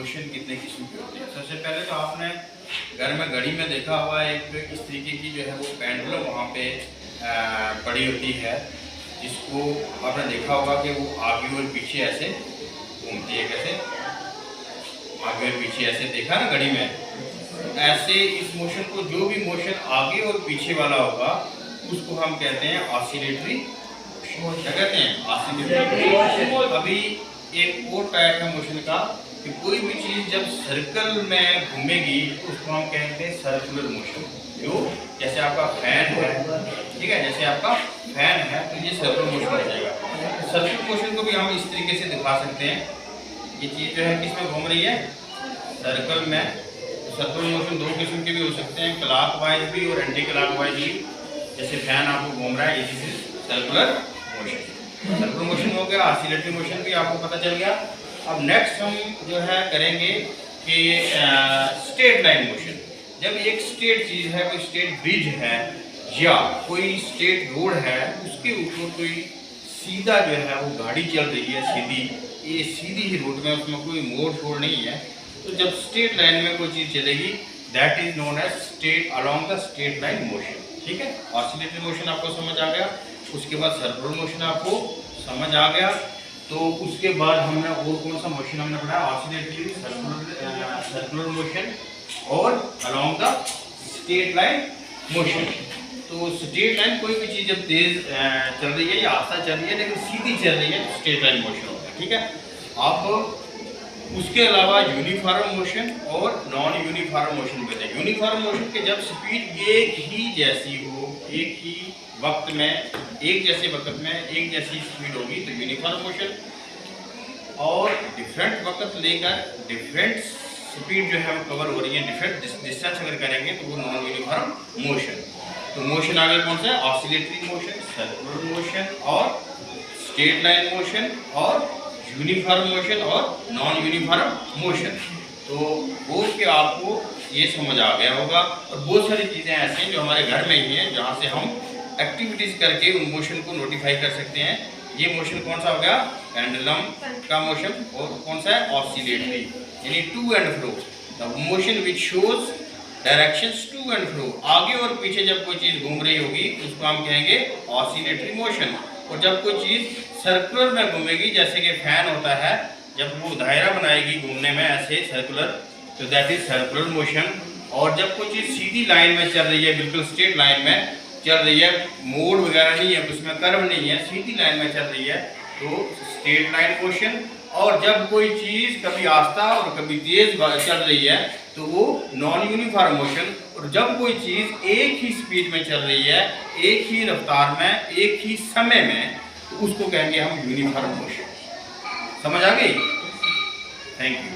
Motion कितने किस्म के होते हैं। सबसे पहले तो आपने घर में घड़ी में देखा हुआ एक इस तरीके की जो है वो पेंडुलम वहाँ पे पड़ी होती है, जिसको आपने देखा होगा कि वो आगे और पीछे ऐसे घूमती है। कैसे आगे और पीछे ऐसे देखा ना घड़ी में, ऐसे इस मोशन को, जो भी मोशन आगे और पीछे वाला होगा उसको हम कहते हैं ऑसिलेटरी। क्या कहते हैं? ऑसिलेटरी। अभी एक और टाइप है मोशन का कि कोई भी चीज़ जब सर्कल में घूमेगी तो उसको हम कहते हैं सर्कुलर मोशन। जो जैसे आपका फैन है, ठीक है, जैसे आपका फैन है तो ये सर्कुलर मोशन हो जाएगा। सर्कुलर मोशन को भी हम इस तरीके से दिखा सकते हैं। ये चीज़ जो है किसमें घूम रही है? सर्कल में। सर्कुलर मोशन दो किस्म के भी हो सकते हैं, क्लॉक वाइज भी और एंटी क्लॉक वाइज भी। जैसे फैन आपको घूम रहा है, ये चीज़ सर्कुलर मोशन। सर्कुलर मोशन हो गया, ऑसिलेटरी मोशन भी आपको पता चल गया। अब नेक्स्ट हम जो है करेंगे कि स्ट्रेट लाइन मोशन। जब एक स्ट्रेट चीज़ है, कोई स्ट्रेट ब्रिज है या कोई स्ट्रेट रोड है, उसके ऊपर कोई सीधा जो है वो गाड़ी चल रही है सीधी, ये सीधी ही रोड में, उसमें कोई मोड़ छोड़ नहीं है, तो जब स्ट्रेट लाइन में कोई चीज़ चलेगी that is known as straight along the straight line motion. ठीक है, ऑसिलेटरी मोशन आपको समझ आ गया। उसके बाद सर्कुलर मोशन आपको समझ आ गया। तो उसके बाद हमने और कौन सा मोशन हमने पढ़ा? ऑसिलेटरी, सर्कुलर मोशन और along the straight line motion. तो स्ट्रेट लाइन, कोई भी चीज़ जब तेज चल रही है या आस्था चल रही है लेकिन सीधी चल रही है तो स्ट्रेट लाइन मोशन होता है। ठीक है, आप उसके अलावा यूनिफॉर्म मोशन और नॉन यूनिफॉर्म मोशन कहते हैं। यूनिफॉर्म मोशन के जब स्पीड एक ही जैसी हो, एक ही वक्त में, एक जैसे वक्त में एक जैसी स्पीड होगी तो यूनिफॉर्म मोशन, और डिफरेंट वक्त लेकर डिफरेंट स्पीड जो है वो कवर हो रही है, डिफरेंट डिस्टेंस अगर करेंगे तो वो नॉन यूनिफॉर्म मोशन। तो मोशन आगे कौन सा है? ऑसिलेटरी मोशन, सर्कुलर मोशन और स्ट्रेट लाइन मोशन और यूनिफॉर्म मोशन और नॉन यूनिफॉर्म मोशन। तो बोल के आपको ये समझ आ गया होगा। और बहुत सारी चीज़ें ऐसी हैं जो हमारे घर में ही हैं, जहाँ से हम एक्टिविटीज़ करके उन मोशन को नोटिफाई कर सकते हैं। ये मोशन कौन सा हो गया? पेंडुलम का मोशन। और कौन सा है? ऑसिलेटरी, यानी to and fro, the motion which shows directions to and fro. आगे और पीछे जब कोई चीज़ घूम रही होगी उसको हम कहेंगे ऑसिलेटरी मोशन। और जब कोई चीज़ सर्कुलर में घूमेगी, जैसे कि फैन होता है, जब वो दायरा बनाएगी घूमने में ऐसे सर्कुलर, तो दैट इज सर्कुलर मोशन। और जब कोई चीज़ सीधी लाइन में चल रही है, बिल्कुल स्ट्रेट लाइन में चल रही है, मोड़ वगैरह नहीं है, उसमें कर्व नहीं है, सीधी लाइन में चल रही है, तो स्ट्रेट लाइन मोशन। और जब कोई चीज़ कभी आस्था और कभी तेज चल रही है तो वो नॉन यूनिफॉर्म मोशन। और जब कोई चीज़ एक ही स्पीड में चल रही है, एक ही रफ्तार में, एक ही समय में, तो उसको कहेंगे हम यूनिफॉर्म मोशन। समझ आ गई? Thank you.